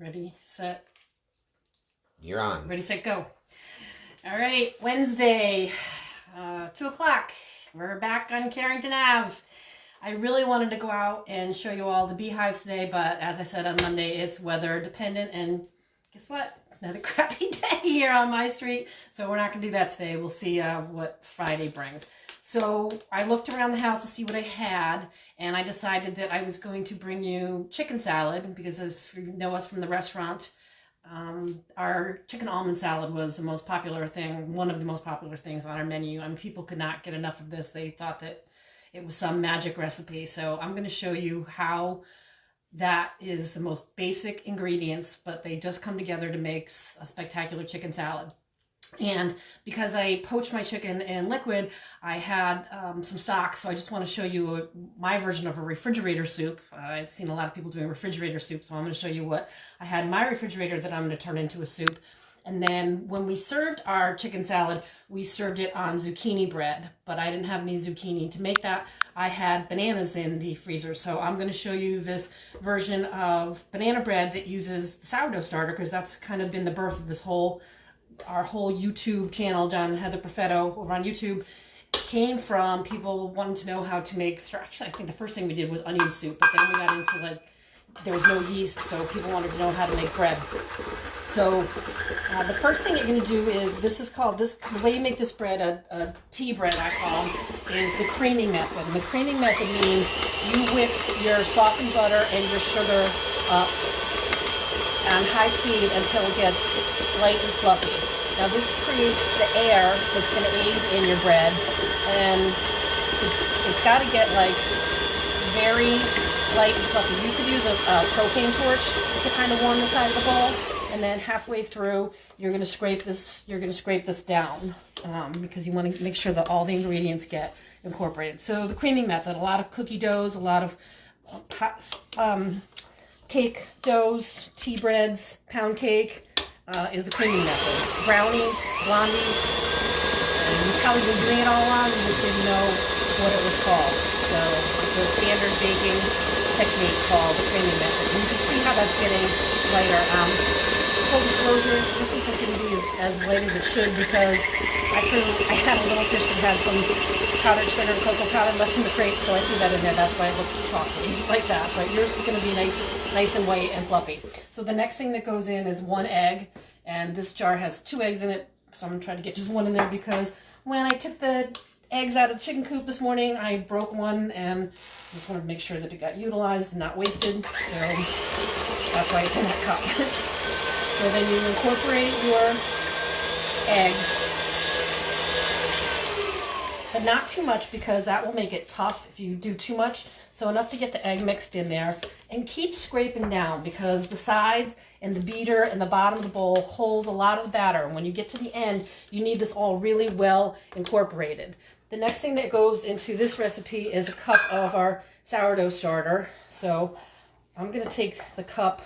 Ready, set. You're on. Ready, set, go. All right, Wednesday, 2 o'clock. We're back on Carrington Ave. I really wanted to go out and show you all the beehives today, but as I said on Monday, it's weather dependent, and guess what? It's another crappy day here on my street, so we're not going to do that today. We'll see what Friday brings. So I looked around the house to see what I had, and I decided that I was going to bring you chicken salad, because if you know us from the restaurant, our chicken almond salad was the most popular thing, one of the most popular things on our menu. I mean, people could not get enough of this. They thought that it was some magic recipe. So I'm going to show you how that is the most basic ingredients, but they just come together to make a spectacular chicken salad. And because I poached my chicken in liquid, I had some stock, so I just want to show you my version of a refrigerator soup. I've seen a lot of people doing refrigerator soup, so I'm going to show you what I had in my refrigerator that I'm going to turn into a soup. And then when we served our chicken salad, we served it on zucchini bread, but I didn't have any zucchini. To make that, I had bananas in the freezer, so I'm going to show you this version of banana bread that uses the sourdough starter, because that's kind of been the birth of this our whole YouTube channel. John and Heather Perfetto over on YouTube came from people wanting to know how to make, actually I think the first thing we did was onion soup, but then we got into there was no yeast, so people wanted to know how to make bread. So the first thing you're going to do is, the way you make this bread, a tea bread I call, is the creaming method. And the creaming method means you whip your softened butter and your sugar up on high speed until it gets light and fluffy. Now this creates the air that's going to aid in your bread, and it's got to get very light and fluffy. You could use a propane torch to kind of warm the side of the bowl, and then halfway through you're going to scrape this. You're going to scrape this down because you want to make sure that all the ingredients get incorporated. So the creaming method: a lot of cookie doughs, a lot of cake doughs, tea breads, pound cake is the creaming method. Brownies, blondies, and you've probably been doing it all along, you just didn't know what it was called. So it's a standard baking technique called the creaming method. And you can see how that's getting lighter. Full disclosure, this isn't going to be as light as it should, because I had a little dish that had some powdered sugar and cocoa powder left in the crate, so I threw that in there. That's why it looks chalky like that. But yours is going to be nice and white and fluffy. So the next thing that goes in is 1 egg, and this jar has 2 eggs in it, so I'm going to try to get just 1 in there, because when I took the eggs out of the chicken coop this morning, I broke one, and I just wanted to make sure that it got utilized and not wasted, so that's why it's in that cup. So then you incorporate your egg, but not too much, because that will make it tough if you do too much. So enough to get the egg mixed in there, and keep scraping down, because the sides and the beater and the bottom of the bowl hold a lot of the batter. And when you get to the end, you need this all really well incorporated. The next thing that goes into this recipe is a cup of our sourdough starter. So I'm going to take the cup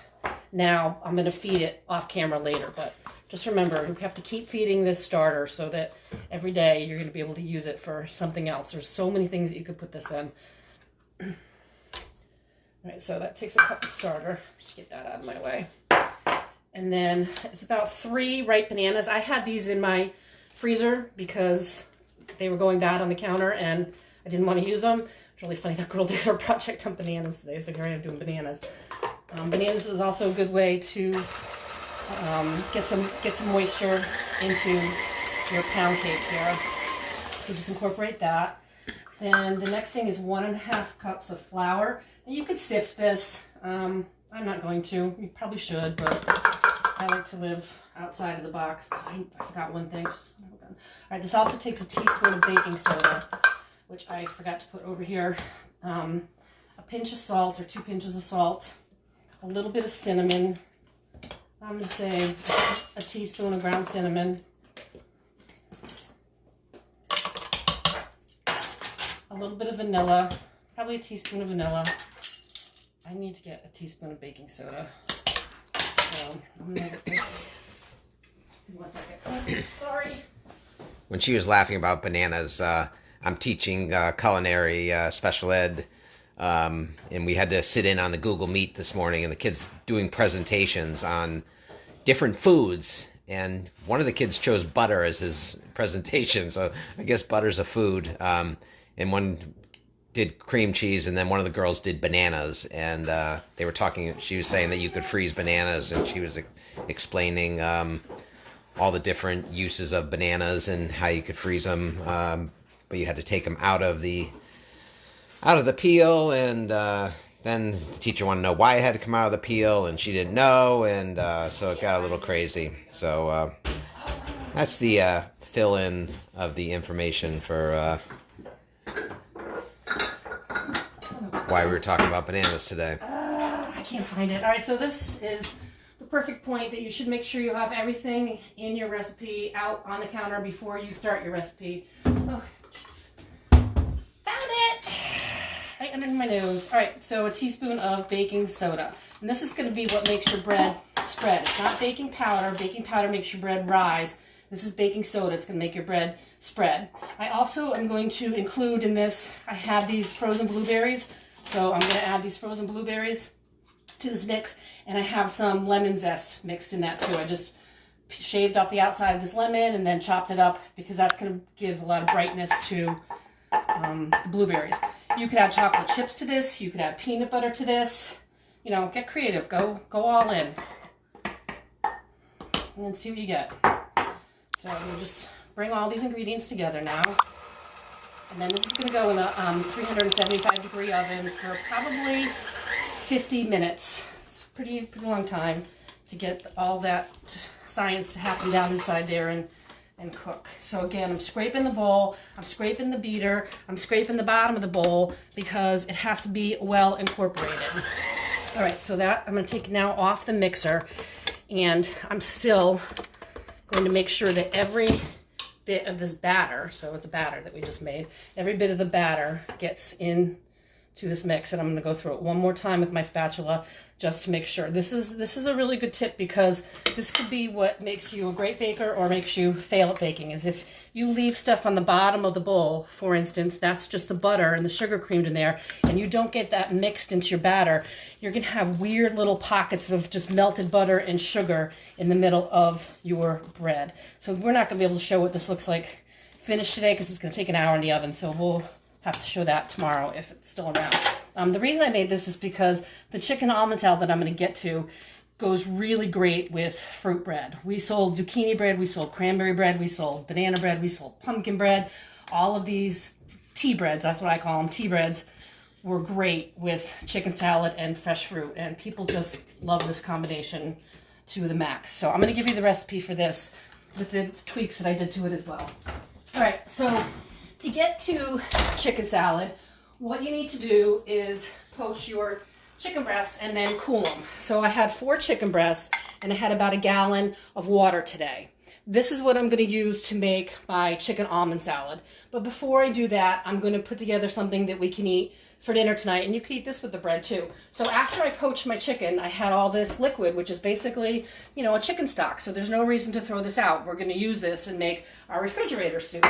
now. I'm going to feed it off camera later, but just remember, you have to keep feeding this starter so that every day you're going to be able to use it for something else. There's so many things that you could put this in. All right, so that takes a cup of starter. Just get that out of my way. And then it's about 3 ripe bananas. I had these in my freezer because they were going bad on the counter and I didn't want to use them. It's really funny that girl did her project on bananas today, so here I am doing bananas. Bananas is also a good way to get some moisture into your pound cake here. So just incorporate that. Then the next thing is 1.5 cups of flour. And you could sift this. I'm not going to. You probably should, but I like to live outside of the box. Oh, I forgot one thing. All right, this also takes a teaspoon of baking soda, which I forgot to put over here. A pinch of salt, or 2 pinches of salt. A little bit of cinnamon. I'm going to say a teaspoon of ground cinnamon. A little bit of vanilla, probably a teaspoon of vanilla. I need to get a teaspoon of baking soda. So I'm going to get this. 1 second. Oh, sorry. When she was laughing about bananas, I'm teaching culinary special ed And we had to sit in on the Google Meet this morning, and the kids doing presentations on different foods. And one of the kids chose butter as his presentation, so I guess butter's a food. And one did cream cheese, and then one of the girls did bananas. And they were talking. She was saying that you could freeze bananas, and she was explaining all the different uses of bananas and how you could freeze them, but you had to take them out of the peel, and then the teacher wanted to know why it had to come out of the peel, and she didn't know, and so it got a little crazy. So that's the fill-in of the information for why we were talking about bananas today. I can't find it. All right, so this is the perfect point that you should make sure you have everything in your recipe out on the counter before you start your recipe. Oh, found it! Right under my nose. All right, so a teaspoon of baking soda. And this is going to be what makes your bread spread. It's not baking powder. Baking powder makes your bread rise. This is baking soda. It's going to make your bread spread. I also am going to include in this, I have these frozen blueberries. So I'm going to add these frozen blueberries to this mix. And I have some lemon zest mixed in that too. I just shaved off the outside of this lemon and then chopped it up because that's going to give a lot of brightness to the blueberries. You could add chocolate chips to this. You could add peanut butter to this. You know, get creative. Go all in. And then see what you get. So we'll just bring all these ingredients together now. And then this is going to go in a 375 degree oven for probably 50 minutes. It's a pretty long time to get all that science to happen down inside there and cook. So again, I'm scraping the bowl, I'm scraping the beater, I'm scraping the bottom of the bowl because it has to be well incorporated. All right, so that I'm going to take now off the mixer, and I'm still going to make sure that every bit of this batter, so it's a batter that we just made, every bit of the batter gets in to this mix, and I'm going to go through it one more time with my spatula just to make sure. This is a really good tip because this could be what makes you a great baker or makes you fail at baking, is if you leave stuff on the bottom of the bowl, for instance, that's just the butter and the sugar creamed in there, and you don't get that mixed into your batter, you're going to have weird little pockets of just melted butter and sugar in the middle of your bread. So we're not going to be able to show what this looks like finished today because it's going to take an hour in the oven, so we'll have to show that tomorrow if it's still around. The reason I made this is because the chicken almond salad that I'm going to get to goes really great with fruit bread. We sold zucchini bread, we sold cranberry bread, we sold banana bread, we sold pumpkin bread. All of these tea breads, that's what I call them, tea breads, were great with chicken salad and fresh fruit. And people just love this combination to the max. So I'm going to give you the recipe for this with the tweaks that I did to it as well. All right, so to get to chicken salad, what you need to do is poach your chicken breasts and then cool them. So I had 4 chicken breasts and I had about 1 gallon of water today. This is what I'm going to use to make my chicken almond salad. But before I do that, I'm going to put together something that we can eat for dinner tonight, and you can eat this with the bread too. So after I poached my chicken, I had all this liquid, which is basically, you know, a chicken stock. So there's no reason to throw this out. We're going to use this and make our refrigerator soup.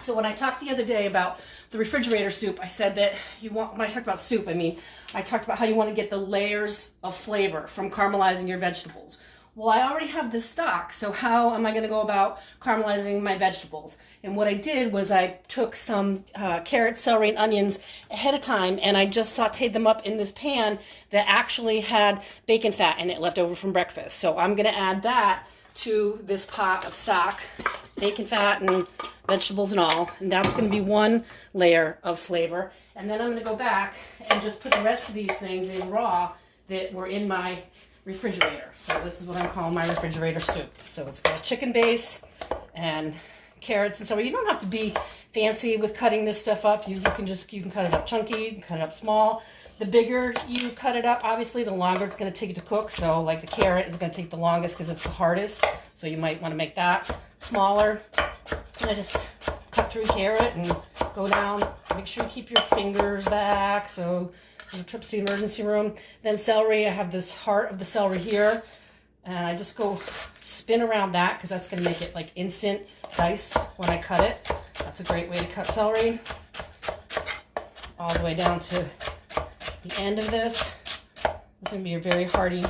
So when I talked the other day about the refrigerator soup, I said that when I talked about soup, I talked about how you want to get the layers of flavor from caramelizing your vegetables. Well, I already have this stock, so how am I going to go about caramelizing my vegetables? And what I did was I took some carrots, celery, and onions ahead of time, and I just sauteed them up in this pan that actually had bacon fat in it left over from breakfast. So I'm going to add that to this pot of stock, bacon fat and vegetables and all, and that's going to be one layer of flavor. And then I'm going to go back and just put the rest of these things in raw that were in my refrigerator. So this is what I'm calling my refrigerator soup. So it's got a chicken base and carrots and celery. You don't have to be fancy with cutting this stuff up. You can cut it up chunky, you can cut it up small. The bigger you cut it up, obviously, the longer it's going to take it to cook. So like the carrot is going to take the longest because it's the hardest. So you might want to make that smaller. And I just cut through carrot and go down. Make sure you keep your fingers back so no trips to the emergency room. Then celery, I have this heart of the celery here. And I just go spin around that because that's going to make it like instant diced when I cut it. That's a great way to cut celery. All the way down to the end of this. It's going to be a very hearty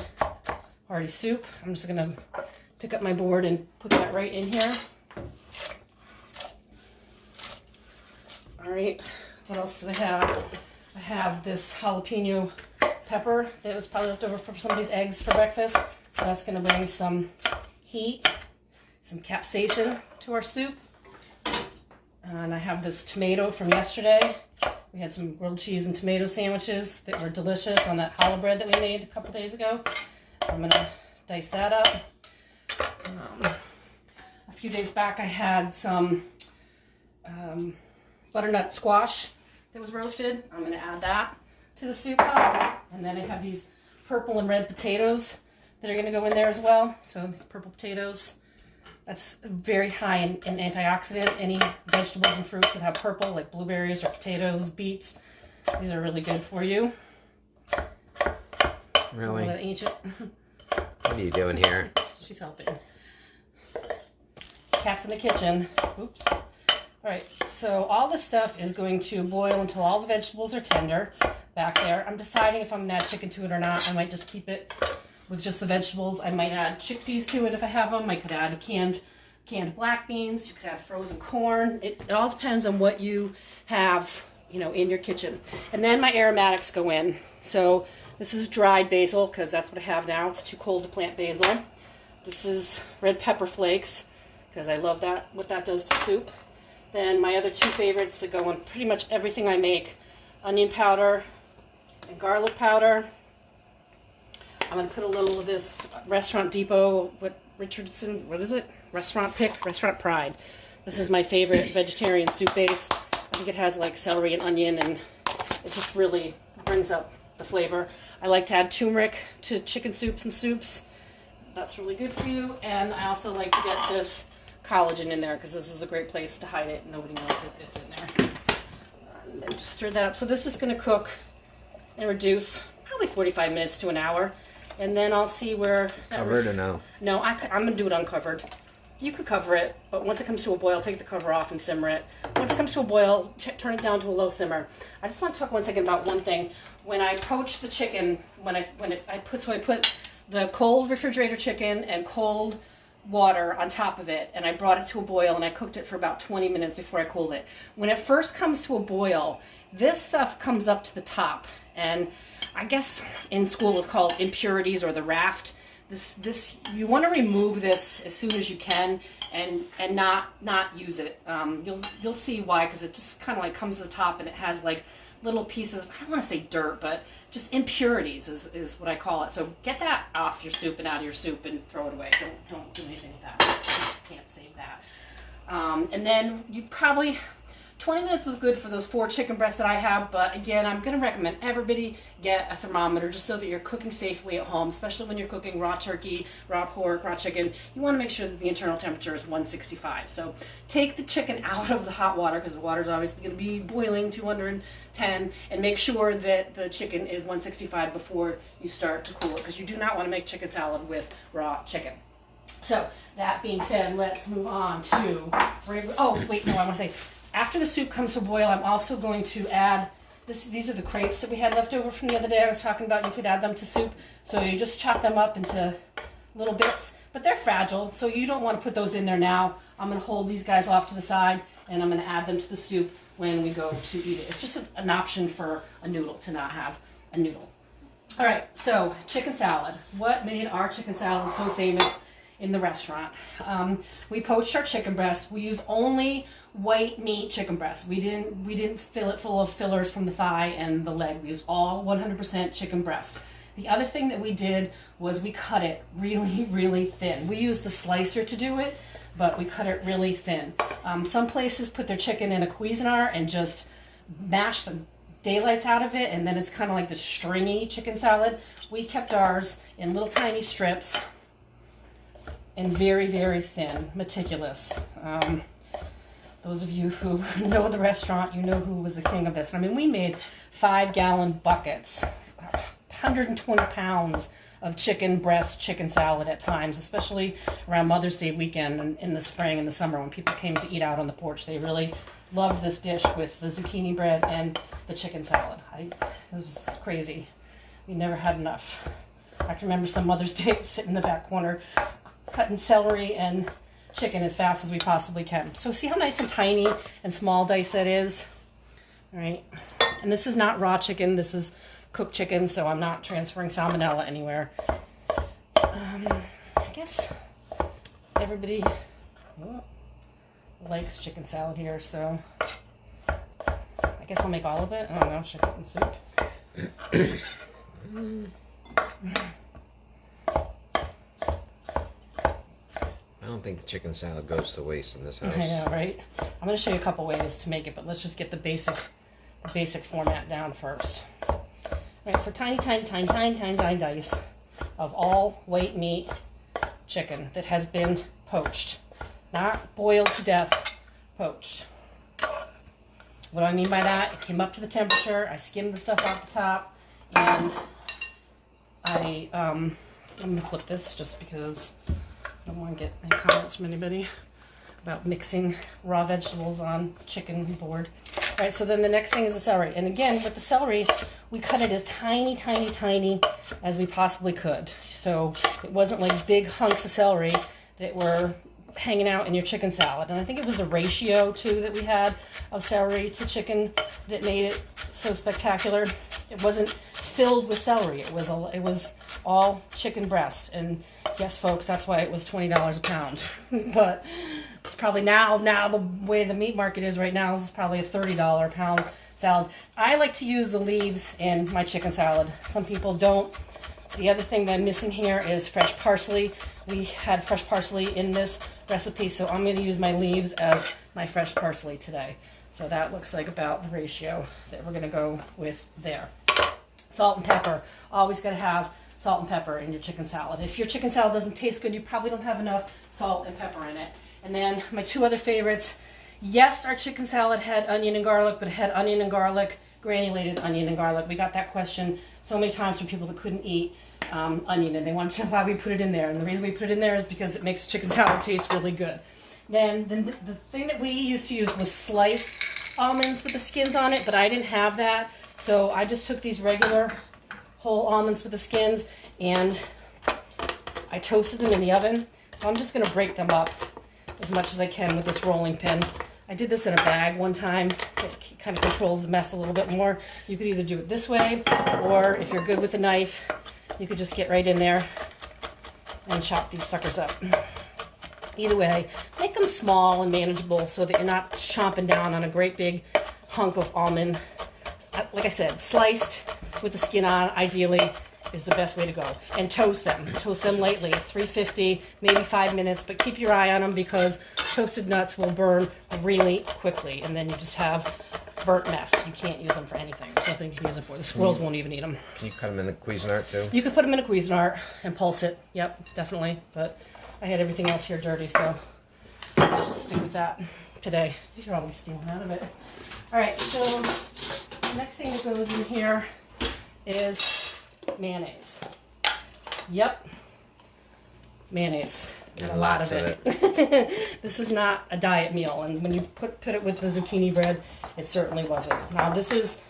soup. I'm just going to pick up my board and put that right in here. All right, what else did I have? I have this jalapeno pepper that was probably left over from somebody's eggs for breakfast. So that's going to bring some heat, some capsaicin to our soup. And I have this tomato from yesterday. We had some grilled cheese and tomato sandwiches that were delicious on that challah bread that we made a couple days ago. I'm going to dice that up. A few days back I had some butternut squash that was roasted. I'm going to add that to the soup pot. And then I have these purple and red potatoes that are going to go in there as well. So these purple potatoes, that's very high in antioxidant. Any vegetables and fruits that have purple, like blueberries or potatoes, beets, these are really good for you. Really? That ancient. What are you doing here? She's helping. Cat's in the kitchen. Oops. All right, so all this stuff is going to boil until all the vegetables are tender back there. I'm deciding if I'm going to add chicken to it or not. I might just keep it with just the vegetables. I might add chickpeas to it if I have them. I could add canned black beans. You could add frozen corn. It all depends on what you have, in your kitchen. And then my aromatics go in. So this is dried basil because that's what I have now. It's too cold to plant basil. This is red pepper flakes because I love that, what that does to soup. Then my other two favorites that go on pretty much everything I make, onion powder and garlic powder. I'm going to put a little of this Restaurant Depot, what is it? Restaurant Pick, Restaurant Pride. This is my favorite vegetarian soup base. I think it has like celery and onion, and it just really brings up the flavor. I like to add turmeric to chicken soups and soups. That's really good for you. And I also like to get this collagen in there because this is a great place to hide it and nobody knows it's in there. And then just stir that up. So this is going to cook and reduce probably 45 minutes to an hour. And then I'll see where... Covered or no? No, I'm going to do it uncovered. You could cover it, but once it comes to a boil, take the cover off and simmer it. Once it comes to a boil, turn it down to a low simmer. I just want to talk 1 second about one thing. When I poach the chicken, I put the cold refrigerator chicken and cold water on top of it, and I brought it to a boil, and I cooked it for about 20 minutes before I cooled it. When it first comes to a boil, this stuff comes up to the top, and I guess in school it's called impurities or the raft. This you want to remove this as soon as you can and not use it. You'll see why, because it just kind of like comes to the top and it has like little pieces, I don't want to say dirt, but just impurities is what I call it. So get that off your soup and out of your soup and throw it away. Don't do anything with that. Can't save that. And then you probably 20 minutes was good for those 4 chicken breasts that I have, but again, I'm going to recommend everybody get a thermometer just so that you're cooking safely at home, especially when you're cooking raw turkey, raw pork, raw chicken. You want to make sure that the internal temperature is 165. So take the chicken out of the hot water, because the water is obviously going to be boiling 210, and make sure that the chicken is 165 before you start to cool it, because you do not want to make chicken salad with raw chicken. So that being said, let's move on to, I want to say, after the soup comes to a boil, I'm also going to add, these are the crepes that we had left over from the other day I was talking about. You could add them to soup. So you just chop them up into little bits, but they're fragile, so you don't want to put those in there now. I'm going to hold these guys off to the side, and I'm going to add them to the soup when we go to eat it. It's just an option for a noodle to not have a noodle. All right, so chicken salad. What made our chicken salad so famous in the restaurant? We poached our chicken breast. We used only white meat chicken breast. We didn't fill it full of fillers from the thigh and the leg. We used all 100% chicken breast. The other thing that we did was we cut it really, really thin. We used the slicer to do it, but we cut it really thin. Some places put their chicken in a Cuisinart and just mash the daylights out of it, and then it's kind of like the stringy chicken salad. We kept ours in little tiny strips and very, very thin, meticulous. Those of you who know the restaurant, you know who was the king of this. I mean, we made 5-gallon buckets, 120 pounds of chicken breast, chicken salad at times, especially around Mother's Day weekend and in the spring and the summer when people came to eat out on the porch. They really loved this dish with the zucchini bread and the chicken salad. It was crazy. We never had enough. I can remember some Mother's Day sitting in the back corner cutting celery and chicken as fast as we possibly can. So see how nice and tiny and small dice that is? All right. And this is not raw chicken. This is cooked chicken, so I'm not transferring salmonella anywhere. I guess everybody likes chicken salad here, so I guess I'll make all of it. I don't know, chicken soup. I don't think the chicken salad goes to waste in this house. I know, right? I'm going to show you a couple ways to make it, but let's just get the basic format down first. All right, so tiny dice of all white meat chicken that has been poached. Not boiled to death, poached. What do I mean by that? It came up to the temperature, I skimmed the stuff off the top, and I'm going to flip this just because I don't want to get any comments from anybody about mixing raw vegetables on chicken board. All right, so then the next thing is the celery. And again, with the celery, we cut it as tiny as we possibly could. So it wasn't like big hunks of celery that were hanging out in your chicken salad. And I think it was the ratio, too, that we had of celery to chicken that made it so spectacular. It wasn't filled with celery. It was all chicken breast. And yes, folks, that's why it was $20 a pound. But it's probably now the way the meat market is right now, is probably a $30 a pound salad. I like to use the leaves in my chicken salad. Some people don't. The other thing that I'm missing here is fresh parsley. We had fresh parsley in this recipe, so I'm going to use my leaves as my fresh parsley today. So that looks like about the ratio that we're going to go with there. Salt and pepper. Always got to have salt and pepper in your chicken salad. If your chicken salad doesn't taste good, you probably don't have enough salt and pepper in it. And then my two other favorites. Yes, our chicken salad had onion and garlic, but it had onion and garlic, granulated onion and garlic. We got that question so many times from people that couldn't eat onion, and they wanted to know why we put it in there. And the reason we put it in there is because it makes chicken salad taste really good. Then the thing that we used to use was sliced almonds with the skins on it, but I didn't have that. So I just took these regular whole almonds with the skins and I toasted them in the oven. So I'm just going to break them up as much as I can with this rolling pin. I did this in a bag one time. It kind of controls the mess a little bit more. You could either do it this way, or if you're good with a knife, you could just get right in there and chop these suckers up. Either way, make them small and manageable so that you're not chomping down on a great big hunk of almond. Like I said, sliced with the skin on, ideally, is the best way to go. And toast them. Toast them lightly, 350, maybe 5 minutes, but keep your eye on them because toasted nuts will burn really quickly, and then you just have burnt mess. You can't use them for anything. There's nothing you can use them for. The squirrels won't even eat them. Can you cut them in the Cuisinart too? You could put them in a Cuisinart and pulse it. Yep, definitely. But I had everything else here dirty, so let's just stick with that today. You're probably stealing out of it. All right, so the next thing that goes in here is mayonnaise. Yep, mayonnaise. And a lot of it. This is not a diet meal, and when you put it with the zucchini bread, it certainly wasn't. Now this is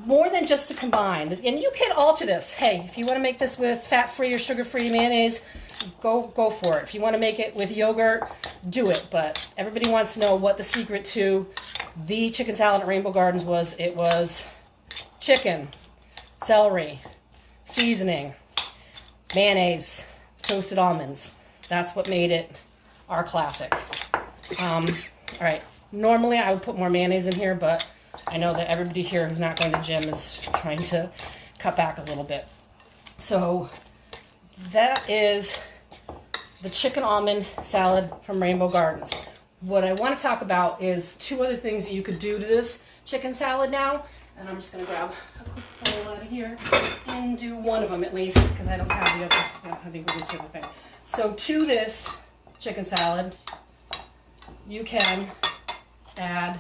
more than just to combine, and you can alter this. Hey, if you want to make this with fat-free or sugar-free mayonnaise, go for it. If you want to make it with yogurt, do it. But everybody wants to know what the secret to the chicken salad at Rainbow Gardens was. It was chicken, celery, seasoning, mayonnaise, toasted almonds. That's what made it our classic. All right, normally I would put more mayonnaise in here, but I know that everybody here who's not going to gym is trying to cut back a little bit. So that is the chicken almond salad from Rainbow Gardens. What I want to talk about is two other things that you could do to this chicken salad now. And I'm just going to grab a quick bowl out of here and do one of them at least, because I don't have the other. I don't have the ingredients for the thing. So to this chicken salad, you can add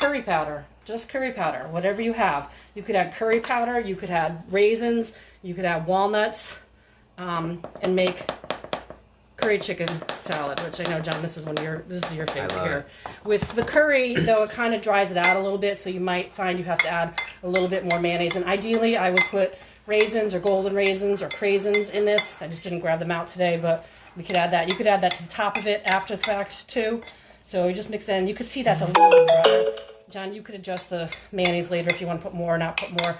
curry powder, just curry powder, whatever you have. You could add curry powder, you could add raisins, you could add walnuts, and make curry chicken salad, which I know, John, this is your favorite here. With the curry, though, it kind of dries it out a little bit, so you might find you have to add a little bit more mayonnaise. And ideally, I would put raisins or golden raisins or craisins in this. I just didn't grab them out today, but we could add that. You could add that to the top of it after the fact, too. So you just mix in. You could see that's a little dry. John, you could adjust the mayonnaise later if you want to put more or not put more.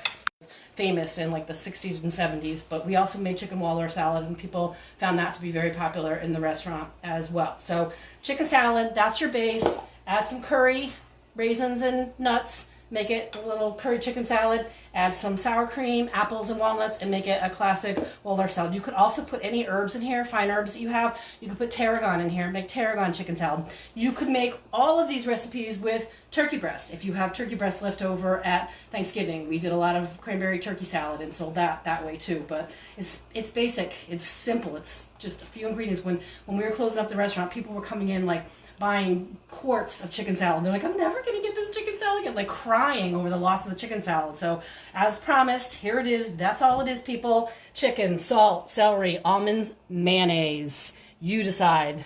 Famous in like the 60s and 70s, but we also made chicken Waldorf salad, and people found that to be very popular in the restaurant as well. So chicken salad, that's your base. Add some curry, raisins and nuts, make it a little curry chicken salad. Add some sour cream, apples and walnuts, and make it a classic Waldorf salad. You could also put any herbs in here, fine herbs that you have. You could put tarragon in here, make tarragon chicken salad. You could make all of these recipes with turkey breast. If you have turkey breast left over at Thanksgiving, we did a lot of cranberry turkey salad and sold that way too. But it's basic, it's simple, it's just a few ingredients. When we were closing up the restaurant, people were coming in like buying quarts of chicken salad. They're like, I'm never going to get this chicken salad again, like crying over the loss of the chicken salad. So as promised, here it is. That's all it is, people. Chicken, salt, celery, almonds, mayonnaise. You decide.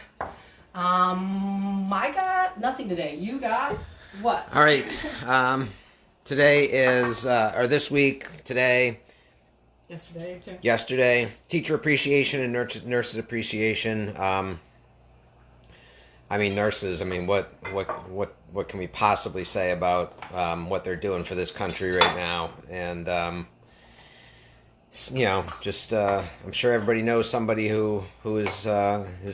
I got nothing today. You got what? All right. Today is, or this week, today. Yesterday. Teacher appreciation and nurses appreciation. Nurses, what can we possibly say about what they're doing for this country right now? And, I'm sure everybody knows somebody who is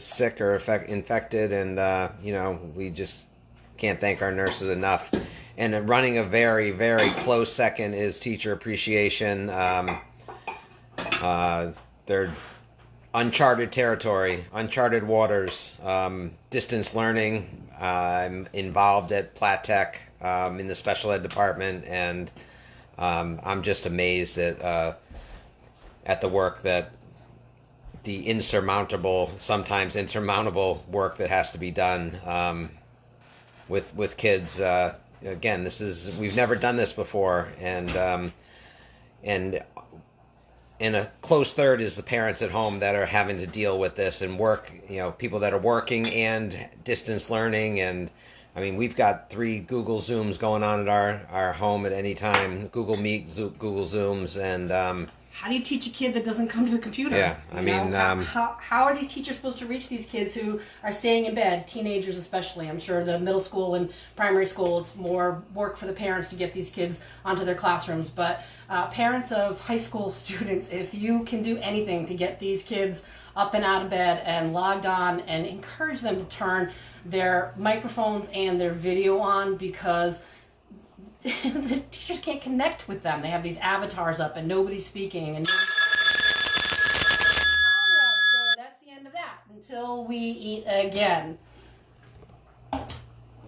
sick or infected, and, we just can't thank our nurses enough. And running a very, very close second is teacher appreciation. They're uncharted territory, uncharted waters, distance learning. I'm involved at Platt Tech in the special ed department, and I'm just amazed at the work that sometimes insurmountable work that has to be done with kids. Again, we've never done this before, and a close third is the parents at home that are having to deal with this and work, people that are working and distance learning. And we've got 3 Google Zooms going on at our home at any time, Google Meet, Google Zooms. And how do you teach a kid that doesn't come to the computer? Yeah, how are these teachers supposed to reach these kids who are staying in bed, teenagers especially? I'm sure the middle school and primary school, it's more work for the parents to get these kids onto their classrooms. But parents of high school students, if you can do anything to get these kids up and out of bed and logged on, and encourage them to turn their microphones and their video on, because the teachers can't connect with them. They have these avatars up and nobody's speaking. And so that's the end of that until we eat again.